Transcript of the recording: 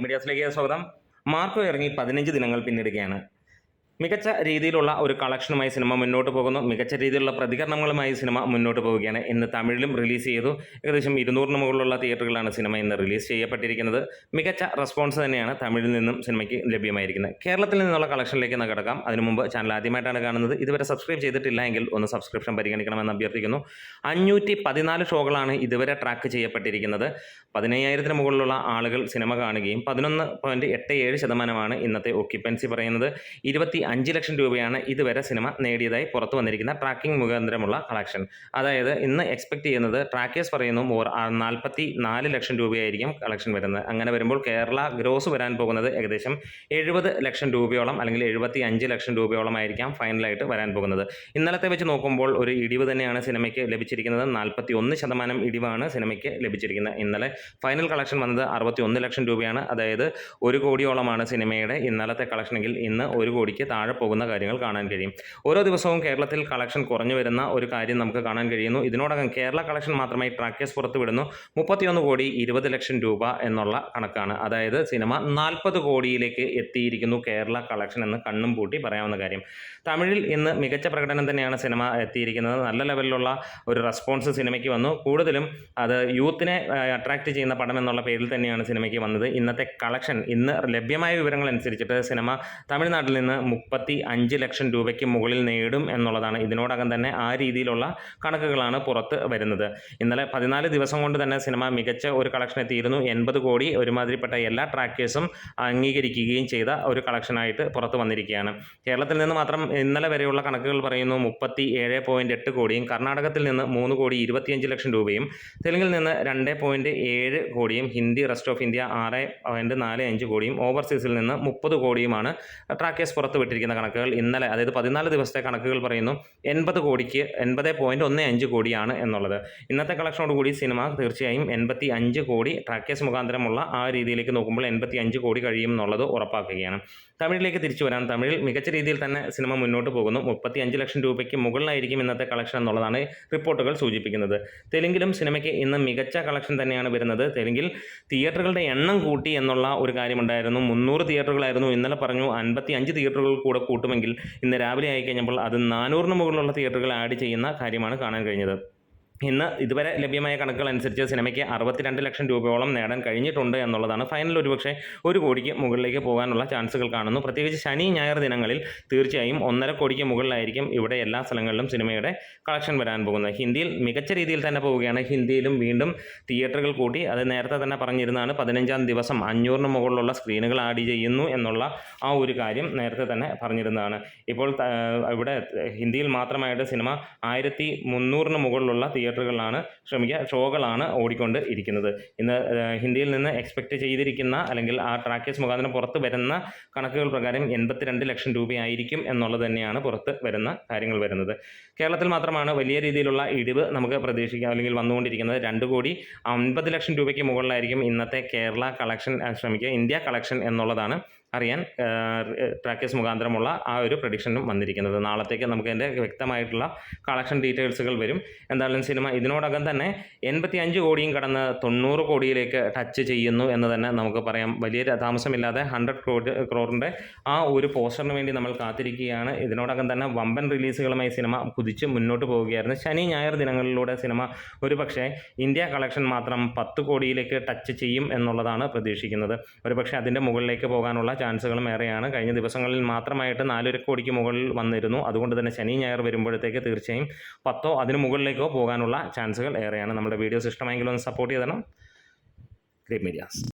മീഡിയാസിലേക്ക് സ്വാഗതം. മാർക്കോ ഇറങ്ങി 15 ദിനങ്ങൾ പിന്നിടുകയാണ്. മികച്ച രീതിയിലുള്ള ഒരു കളക്ഷനുമായി സിനിമ മുന്നോട്ട് പോകുന്നു. മികച്ച രീതിയിലുള്ള പ്രതികരണങ്ങളുമായി സിനിമ മുന്നോട്ട് പോവുകയാണ്. ഇന്ന് തമിഴിലും റിലീസ് ചെയ്തു. ഏകദേശം 200 മുകളിലുള്ള തിയേറ്ററുകളാണ് സിനിമ ഇന്ന് റിലീസ് ചെയ്യപ്പെട്ടിരിക്കുന്നത്. മികച്ച റെസ്പോൺസ് തന്നെയാണ് തമിഴിൽ നിന്നും സിനിമയ്ക്ക് ലഭ്യമായിരിക്കുന്നത്. കേരളത്തിൽ നിന്നുള്ള കളക്ഷനിലേക്ക് ഒന്ന് കിടക്കാം. അതിനു മുമ്പ് ചാനൽ ആദ്യമായിട്ടാണ് കാണുന്നത്, ഇതുവരെ സബ്സ്ക്രൈബ് ചെയ്തിട്ടില്ല എങ്കിൽ ഒന്ന് സബ്സ്ക്രിപ്ഷൻ പരിഗണിക്കണമെന്ന് അഭ്യർത്ഥിക്കുന്നു. 514 ഷോകളാണ് ഇതുവരെ ട്രാക്ക് ചെയ്യപ്പെട്ടിരിക്കുന്നത്. 15,000-ന് മുകളിലുള്ള ആളുകൾ സിനിമ കാണുകയും 11.87% ഇന്നത്തെ ഒക്യുപ്പൻസി പറയുന്നത്. 25 ലക്ഷം രൂപയാണ് ഇതുവരെ സിനിമ നേടിയതായി പുറത്തു വന്നിരിക്കുന്ന ട്രാക്കിംഗ് മുഖാന്തരമുള്ള കളക്ഷൻ. അതായത് ഇന്ന് എക്സ്പെക്ട് ചെയ്യുന്നത് ട്രാക്കേഴ്സ് പറയുന്നു 44 ലക്ഷം രൂപയായിരിക്കും കളക്ഷൻ വരുന്നത്. അങ്ങനെ വരുമ്പോൾ കേരള ഗ്രോസ് വരാൻ പോകുന്നത് ഏകദേശം 70 ലക്ഷം രൂപയോളം അല്ലെങ്കിൽ 75 ലക്ഷം രൂപയോളം ആയിരിക്കാം ഫൈനലായിട്ട് വരാൻ പോകുന്നത്. ഇന്നലത്തെ വെച്ച് നോക്കുമ്പോൾ ഒരു ഇടിവ് തന്നെയാണ് സിനിമയ്ക്ക് ലഭിച്ചിരിക്കുന്നത്. 41% ഇടിവാണ് സിനിമയ്ക്ക് ലഭിച്ചിരിക്കുന്നത്. ഇന്നലെ ഫൈനൽ കളക്ഷൻ വന്നത് 61 ലക്ഷം രൂപയാണ്. അതായത് 1 കോടിയോളമാണ് സിനിമയുടെ ഇന്നലത്തെ കളക്ഷനെങ്കിൽ ഇന്ന് 1 കോടിക്ക് താഴെ പോകുന്ന കാര്യങ്ങൾ കാണാൻ കഴിയും. ഓരോ ദിവസവും കേരളത്തിൽ കളക്ഷൻ കുറഞ്ഞു വരുന്ന ഒരു കാര്യം നമുക്ക് കാണാൻ കഴിയുന്നു. ഇതിനോടകം കേരള കളക്ഷൻ മാത്രമായി ട്രാക്കേഴ്സ് പുറത്തുവിടുന്നു 31 കോടി 20 ലക്ഷം രൂപ എന്നുള്ള കണക്കാണ്. അതായത് സിനിമ 40 കോടിയിലേക്ക് എത്തിയിരിക്കുന്നു കേരള കളക്ഷൻ എന്ന് കണ്ണും പൂട്ടി പറയാവുന്ന കാര്യം. തമിഴിൽ ഇന്ന് മികച്ച പ്രകടനം തന്നെയാണ് സിനിമ എത്തിയിരിക്കുന്നത്. നല്ല ലെവലിലുള്ള ഒരു റെസ്പോൺസ് സിനിമയ്ക്ക് വന്നു. കൂടുതലും അത് യൂത്തിനെ അട്രാക്റ്റ് ചെയ്യുന്ന പടം എന്നുള്ള പേരിൽ തന്നെയാണ് സിനിമയ്ക്ക് വന്നത്. ഇന്നത്തെ കളക്ഷൻ ഇന്ന് ലഭ്യമായ വിവരങ്ങൾ അനുസരിച്ചിട്ട് സിനിമ തമിഴ്നാട്ടിൽ നിന്ന് 35 ലക്ഷം രൂപയ്ക്ക് മുകളിൽ നേടും എന്നുള്ളതാണ്. ഇതിനോടകം തന്നെ ആ രീതിയിലുള്ള കണക്കുകളാണ് പുറത്ത് വരുന്നത്. ഇന്നലെ 14 ദിവസം കൊണ്ട് തന്നെ സിനിമ മികച്ച ഒരു കളക്ഷൻ എത്തിയിരുന്നു. 80 കോടി ഒരുമാതിരിപ്പെട്ട എല്ലാ ട്രാക്കേഴ്സും അംഗീകരിക്കുകയും ചെയ്ത ഒരു കളക്ഷനായിട്ട് പുറത്ത് വന്നിരിക്കുകയാണ്. കേരളത്തിൽ നിന്ന് മാത്രം ഇന്നലെ വരെയുള്ള കണക്കുകൾ പറയുന്നു 37.8 കോടിയും, കർണാടകത്തിൽ നിന്ന് 3 കോടി 25 ലക്ഷം രൂപയും, തെലുങ്കിൽ നിന്ന് 2.7 കോടിയും, ഹിന്ദി റെസ്റ്റ് ഓഫ് ഇന്ത്യ 6.45 കോടിയും, ഓവർസീസിൽ നിന്ന് 30 കോടിയുമാണ് ട്രാക്കേഴ്സ് പുറത്തുവിട്ടിരിക്കുന്ന കണക്കുകൾ. ഇന്നലെ അതായത് 14 ദിവസത്തെ കണക്കുകൾ പറയുന്നു 80 കോടിക്ക് 80.15 കോടിയാണ് എന്നുള്ളത്. ഇന്നത്തെ കളക്ഷനോടുകൂടി സിനിമ തീർച്ചയായും 85 കോടി ട്രാക്കേഴ്സ് മുഖാന്തരമുള്ള ആ രീതിയിലേക്ക് നോക്കുമ്പോൾ 85 കോടി കഴിയും എന്നുള്ളത് ഉറപ്പാക്കുകയാണ്. തമിഴിലേക്ക് തിരിച്ചു വരാൻ, തമിഴിൽ മികച്ച രീതിയിൽ തന്നെ സിനിമ മുന്നോട്ട് പോകുന്നു. 35 ലക്ഷം രൂപയ്ക്ക് മുകളിലായിരിക്കും ഇന്നത്തെ കളക്ഷൻ എന്നുള്ളതാണ് റിപ്പോർട്ടുകൾ സൂചിപ്പിക്കുന്നത്. തെലുങ്കിലും സിനിമയ്ക്ക് ഇന്ന് മികച്ച കളക്ഷൻ തന്നെയാണ് വരുന്നത്. തെലുങ്കിൽ തിയേറ്ററുകളുടെ എണ്ണം കൂട്ടി എന്നുള്ള ഒരു കാര്യമുണ്ടായിരുന്നു. 300 തിയേറ്ററുകളായിരുന്നു. ഇന്നലെ പറഞ്ഞു 55 തിയേറ്ററുകൾ കൂടെ കൂട്ടുമെങ്കിൽ ഇന്ന് രാവിലെ ആയിക്കഴിഞ്ഞപ്പോൾ അത് 400-ന് മുകളിലുള്ള തിയേറ്ററുകൾ ആഡ് ചെയ്യുന്ന കാര്യമാണ് കാണാൻ കഴിഞ്ഞത്. ഇന്ന് ഇതുവരെ ലഭ്യമായ കണക്കുകൾ അനുസരിച്ച് സിനിമയ്ക്ക് 62 ലക്ഷം രൂപയോളം നേടാൻ കഴിഞ്ഞിട്ടുണ്ട് എന്നുള്ളതാണ്. ഫൈനൽ ഒരുപക്ഷെ 1 കോടിക്ക് മുകളിലേക്ക് പോകാനുള്ള ചാൻസുകൾ കാണുന്നു. പ്രത്യേകിച്ച് ശനി ഞായർ ദിനങ്ങളിൽ തീർച്ചയായും 1.5 കോടിക്ക് മുകളിലായിരിക്കും ഇവിടെ എല്ലാ സ്ഥലങ്ങളിലും സിനിമയുടെ കളക്ഷൻ വരാൻ പോകുന്നത്. ഹിന്ദിയിൽ മികച്ച രീതിയിൽ തന്നെ പോവുകയാണ്. ഹിന്ദിയിലും വീണ്ടും തിയേറ്ററുകൾ കൂട്ടി. അത് നേരത്തെ തന്നെ പറഞ്ഞിരുന്നതാണ്. 15-ാം ദിവസം 500-ന് മുകളിലുള്ള സ്ക്രീനുകൾ ആഡ് ചെയ്യുന്നു എന്നുള്ള ആ ഒരു കാര്യം നേരത്തെ തന്നെ പറഞ്ഞിരുന്നതാണ്. ഇപ്പോൾ ഇവിടെ ഹിന്ദിയിൽ മാത്രമായിട്ട് സിനിമ 1300-ന് മുകളിലുള്ള ഷോകളാണ് ഓടിക്കൊണ്ട് ഇരിക്കുന്നത്. ഇന്ന് ഹിന്ദിയിൽ നിന്ന് എക്സ്പെക്റ്റ് ചെയ്തിരിക്കുന്ന അല്ലെങ്കിൽ ആ ട്രാക്കേഴ്സ് മുഖാന്തരം പുറത്ത് വരുന്ന കണക്കുകൾ പ്രകാരം 82 ലക്ഷം രൂപയായിരിക്കും എന്നുള്ളത് തന്നെയാണ് പുറത്ത് വരുന്ന കാര്യങ്ങൾ വരുന്നത്. കേരളത്തിൽ മാത്രമാണ് വലിയ രീതിയിലുള്ള ഇടിവ് നമുക്ക് പ്രതീക്ഷിക്കാം അല്ലെങ്കിൽ വന്നുകൊണ്ടിരിക്കുന്നത്. 2 കോടി 50 ലക്ഷം രൂപയ്ക്ക് മുകളിലായിരിക്കും ഇന്നത്തെ കേരള കളക്ഷൻ ഇന്ത്യ കളക്ഷൻ എന്നുള്ളതാണ് അറിയാൻ ട്രാക്കേഴ്സ് മുഖാന്തരമുള്ള ആ ഒരു പ്രഡിക്ഷനും വന്നിരിക്കുന്നത്. നാളത്തേക്ക് നമുക്ക് അതിൻ്റെ വ്യക്തമായിട്ടുള്ള കളക്ഷൻ ഡീറ്റെയിൽസുകൾ വരും. എന്തായാലും സിനിമ ഇതിനോടകം തന്നെ 85 കോടിയും കടന്ന് 90 കോടിയിലേക്ക് ടച്ച് ചെയ്യുന്നു എന്ന് തന്നെ നമുക്ക് പറയാം. വലിയ താമസമില്ലാതെ 100 ക്രോറിൻ്റെ ആ ഒരു പോസ്റ്ററിന് വേണ്ടി നമ്മൾ കാത്തിരിക്കുകയാണ്. ഇതിനോടകം തന്നെ വമ്പൻ റിലീസുകളുമായി സിനിമ കുതിച്ച് മുന്നോട്ട് പോവുകയായിരുന്നു. ശനി ഞായർ ദിനങ്ങളിലൂടെ സിനിമ ഒരുപക്ഷെ ഇന്ത്യ കളക്ഷൻ മാത്രം 10 കോടിയിലേക്ക് ടച്ച് ചെയ്യും എന്നുള്ളതാണ് പ്രതീക്ഷിക്കുന്നത്. ഒരുപക്ഷെ അതിൻ്റെ മുകളിലേക്ക് പോകാനുള്ള ചാൻസുകളും ഏറെയാണ്. കഴിഞ്ഞ ദിവസങ്ങളിൽ മാത്രമായിട്ട് 4 കോടിക്ക് മുകളിൽ വന്നിരുന്നു. അതുകൊണ്ട് തന്നെ ശനി ഞായർ വരുമ്പോഴത്തേക്ക് തീർച്ചയായും 10 അതിന് മുകളിലേക്കോ പോകാനുള്ള ചാൻസുകൾ ഏറെയാണ്. നമ്മുടെ വീഡിയോസ് ഇഷ്ടമെങ്കിലും ഒന്ന് സപ്പോർട്ട് ചെയ്തണം. Great medias.